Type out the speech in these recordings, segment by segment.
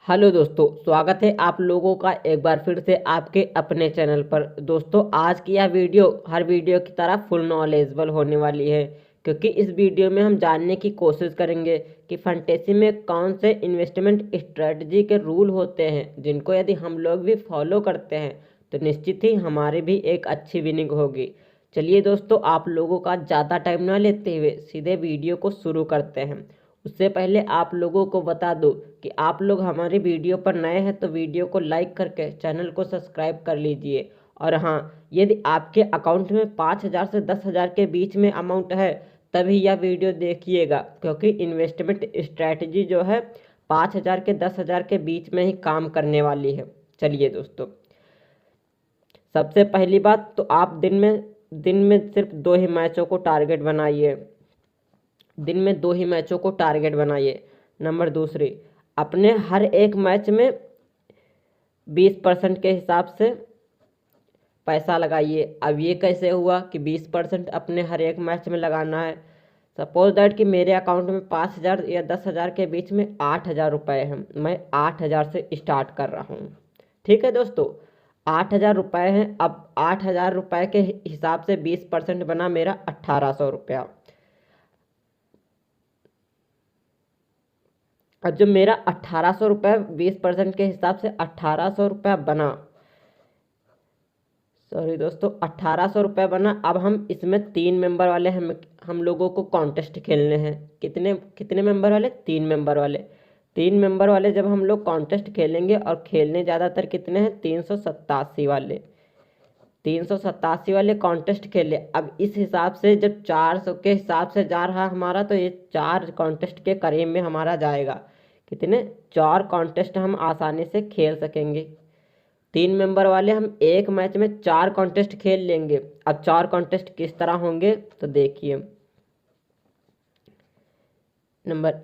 Hello दोस्तों, स्वागत है आप लोगों का एक बार फिर से आपके अपने चैनल पर। दोस्तों, आज की यह वीडियो हर वीडियो की तरह फुल नॉलेजेबल होने वाली है, क्योंकि इस वीडियो में हम जानने की कोशिश करेंगे कि फंटेसी में कौन से इन्वेस्टमेंट स्ट्रेटजी के रूल होते हैं जिनको यदि हम लोग भी फॉलो करते हैं तो निश्चित ही हमारी भी एक अच्छी विनिंग होगी। चलिए दोस्तों, आप लोगों का ज़्यादा टाइम ना लेते हुए सीधे वीडियो को शुरू करते हैं। उससे पहले आप लोगों को बता दूं कि आप लोग हमारी वीडियो पर नए हैं तो वीडियो को लाइक करके चैनल को सब्सक्राइब कर लीजिए। और हाँ, यदि आपके अकाउंट में 5,000 से 10,000 के बीच में अमाउंट है तभी यह वीडियो देखिएगा, क्योंकि इन्वेस्टमेंट स्ट्रैटेजी जो है 5,000 के 10,000 के बीच में ही काम करने वाली है। चलिए दोस्तों, सबसे पहली बात तो आप दिन में सिर्फ 2 ही मैचों को टारगेट बनाइए। दिन में 2 ही मैचों को टारगेट बनाइए। नंबर दूसरी, अपने हर एक मैच में 20% के हिसाब से पैसा लगाइए। अब ये कैसे हुआ कि 20% अपने हर एक मैच में लगाना है? सपोज दैट कि मेरे अकाउंट में 5,000 या 10,000 के बीच में 8,000 रुपये हैं। मैं 8,000 से स्टार्ट कर रहा हूँ। ठीक है दोस्तों, 8,000 रुपये हैं। अब 8,000 रुपये के हिसाब से 20% बना मेरा 1,800 रुपया। और जो मेरा 1,800 रुपये 20% के हिसाब से 1,800 रुपया बना, सॉरी दोस्तों, 1,800 रुपये बना। अब हम इसमें 3 मेंबर वाले हम लोगों को कॉन्टेस्ट खेलने हैं। कितने कितने मेंबर वाले? 3 मेंबर वाले। 3 मेंबर वाले जब हम लोग कॉन्टेस्ट खेलेंगे, और खेलने ज़्यादातर कितने हैं? 387 वाले। 387 वाले कॉन्टेस्ट खेले। अब इस हिसाब से जब 400 के हिसाब से जा रहा हमारा, तो ये 4 कॉन्टेस्ट के करीब में हमारा जाएगा। कितने? 4 कॉन्टेस्ट हम आसानी से खेल सकेंगे। 3 मेंबर वाले हम एक मैच में 4 कॉन्टेस्ट खेल लेंगे। अब 4 कॉन्टेस्ट किस तरह होंगे तो देखिए। नंबर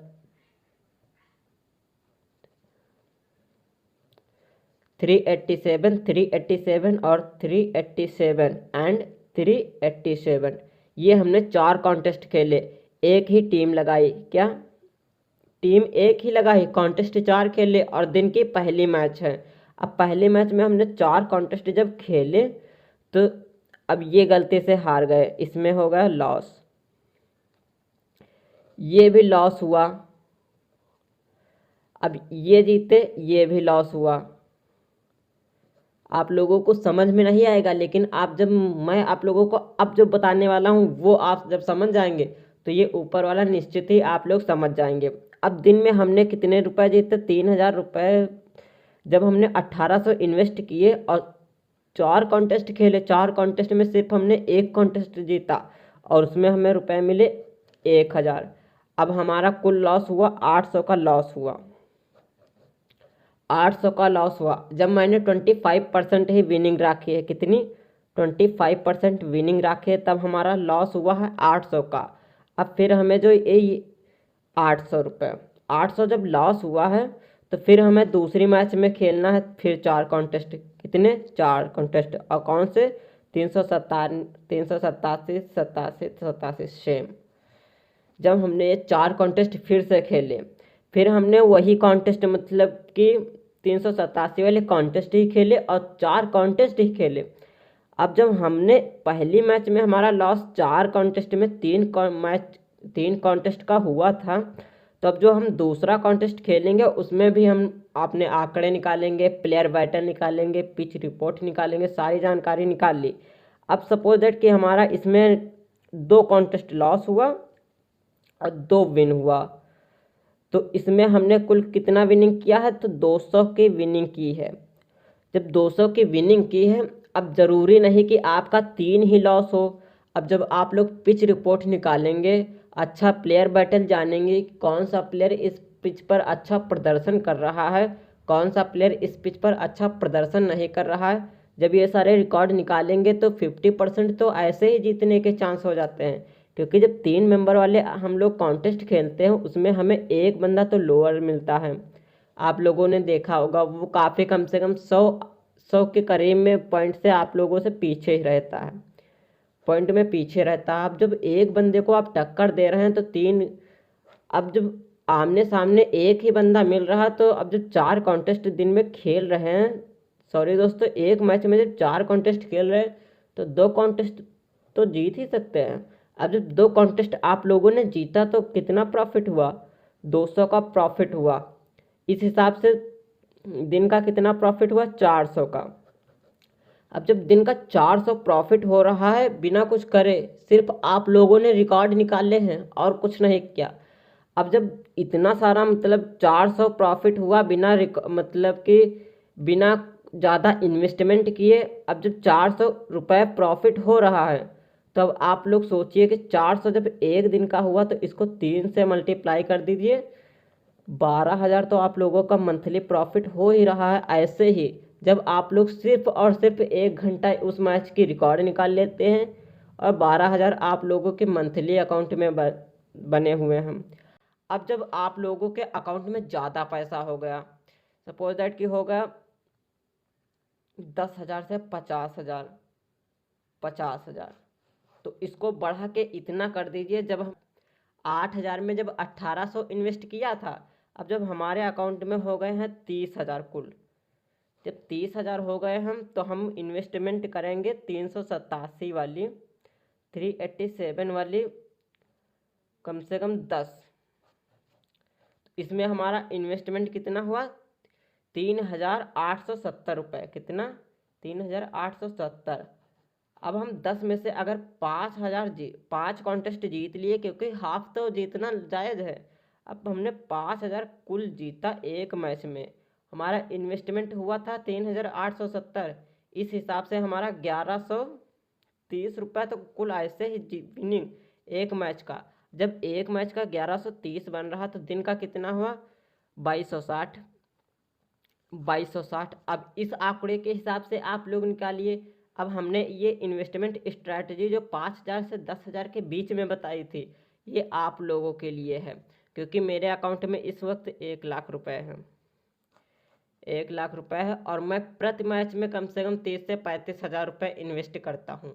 387, 387 और 387 एंड 387, ये हमने 4 कॉन्टेस्ट खेले। एक ही टीम लगाई। क्या टीम एक ही लगाई? कॉन्टेस्ट 4 खेले और दिन की पहली मैच है। अब पहले मैच में हमने 4 कॉन्टेस्ट जब खेले तो अब ये गलती से हार गए, इसमें हो गया लॉस। ये भी लॉस हुआ। अब ये जीते, ये भी लॉस हुआ। आप लोगों को समझ में नहीं आएगा, लेकिन मैं आप लोगों को अब जो बताने वाला हूँ वो आप जब समझ जाएंगे तो ये ऊपर वाला निश्चित ही आप लोग समझ जाएंगे। अब दिन में हमने कितने रुपए जीते? 3,000 रुपये। जब हमने 1,800 इन्वेस्ट किए और 4 कॉन्टेस्ट खेले, 4 कॉन्टेस्ट में सिर्फ हमने एक कॉन्टेस्ट जीता और उसमें हमें रुपए मिले 1,000। अब हमारा कुल लॉस हुआ 800 का लॉस हुआ। 800 का लॉस हुआ जब मैंने 25% ही विनिंग रखी है। कितनी? 25% विनिंग रखी है, तब हमारा लॉस हुआ है 800 का। अब फिर हमें जो ये 800 रुपये, 800 जब लॉस हुआ है तो फिर हमें दूसरी मैच में खेलना है फिर 4 कॉन्टेस्ट। कितने? 4 कॉन्टेस्ट। और कौन से? 387, 87 सेम। जब हमने ये 4 कॉन्टेस्ट फिर से खेले, फिर हमने वही कॉन्टेस्ट मतलब कि 387 वाले कॉन्टेस्ट ही खेले और 4 कॉन्टेस्ट ही खेले। अब जब हमने पहली मैच में हमारा लॉस 4 कॉन्टेस्ट में 3 कॉन्टेस्ट का हुआ था, तो अब जो हम दूसरा कॉन्टेस्ट खेलेंगे उसमें भी हम अपने आंकड़े निकालेंगे, प्लेयर बैटर निकालेंगे, पिच रिपोर्ट निकालेंगे, सारी जानकारी निकाल ली। अब सपोज दैट कि हमारा इसमें 2 कॉन्टेस्ट लॉस हुआ और 2 विन हुआ, तो इसमें हमने कुल कितना विनिंग किया है? तो 200 की विनिंग की है। जब 200 की विनिंग की है, अब ज़रूरी नहीं कि आपका 3 ही लॉस हो। अब जब आप लोग पिच रिपोर्ट निकालेंगे, अच्छा प्लेयर बैटल जानेंगे, कौन सा प्लेयर इस पिच पर अच्छा प्रदर्शन कर रहा है, कौन सा प्लेयर इस पिच पर अच्छा प्रदर्शन नहीं कर रहा है। जब ये सारे रिकॉर्ड निकालेंगे तो 50% तो ऐसे ही जीतने के चांस हो जाते हैं, क्योंकि जब 3 मेंबर वाले हम लोग कॉन्टेस्ट खेलते हैं उसमें हमें एक बंदा तो लोअर मिलता है। आप लोगों ने देखा होगा, वो काफ़ी कम से कम 100 के करीब में पॉइंट से आप लोगों से पीछे ही रहता है, पॉइंट में पीछे रहता है। अब जब एक बंदे को आप टक्कर दे रहे हैं तो 3, अब जब आमने सामने एक ही बंदा मिल रहा, तो अब जब 4 कॉन्टेस्ट दिन में खेल रहे हैं, सॉरी दोस्तों, एक मैच में जब 4 कॉन्टेस्ट खेल रहे हैं तो 2 कॉन्टेस्ट तो जीत ही सकते हैं। अब जब 2 कॉन्टेस्ट आप लोगों ने जीता तो कितना प्रॉफिट हुआ? 200 का प्रॉफिट हुआ। इस हिसाब से दिन का कितना प्रॉफिट हुआ? 400 का। अब जब दिन का 400 प्रॉफिट हो रहा है बिना कुछ करे, सिर्फ आप लोगों ने रिकॉर्ड निकाले हैं और कुछ नहीं किया। अब जब इतना सारा मतलब 400 प्रॉफिट हुआ बिना मतलब कि बिना ज़्यादा इन्वेस्टमेंट किए, अब जब 400 रुपये प्रॉफिट हो रहा है, तब आप लोग सोचिए कि 400 जब एक दिन का हुआ तो इसको 3 से मल्टीप्लाई कर दीजिए, 12,000 तो आप लोगों का मंथली प्रॉफिट हो ही रहा है। ऐसे ही जब आप लोग सिर्फ और सिर्फ 1 घंटा उस मैच की रिकॉर्ड निकाल लेते हैं और 12,000 आप लोगों के मंथली अकाउंट में बने हुए हैं। अब जब आप लोगों के अकाउंट में ज़्यादा पैसा हो गया, सपोज दैट कि हो गया 10,000 से 50,000, 50,000, तो इसको बढ़ा के इतना कर दीजिए। जब हम 8,000 में जब 1,800 इन्वेस्ट किया था, अब जब हमारे अकाउंट में हो गए हैं 30,000 कुल, जब 30,000 हो गए हम, तो हम इन्वेस्टमेंट करेंगे 387 वाली, 387 वाली कम से कम 10। इसमें हमारा इन्वेस्टमेंट कितना हुआ? 3,870 रुपये। कितना? 3,870। अब हम 10 में से अगर 5 कॉन्टेस्ट जीत लिए, क्योंकि हाफ तो जीतना जायज़ है। अब हमने 5,000 कुल जीता एक मैच में, हमारा इन्वेस्टमेंट हुआ था 3,870। इस हिसाब से हमारा 1,130 रुपये तो कुल ऐसे ही विनिंग एक मैच का। जब एक मैच का 1,130 बन रहा तो दिन का कितना हुआ? 2,260। 2,260। अब इस आंकड़े के हिसाब से आप लोग निकालिए। अब हमने ये इन्वेस्टमेंट स्ट्रैटेजी जो 5,000 से 10,000 के बीच में बताई थी, ये आप लोगों के लिए है, क्योंकि मेरे अकाउंट में इस वक्त 1,00,000 रुपये है। 1,00,000 रुपये है और मैं प्रति मैच में कम से कम 30 से 35,000 रुपये इन्वेस्ट करता हूँ।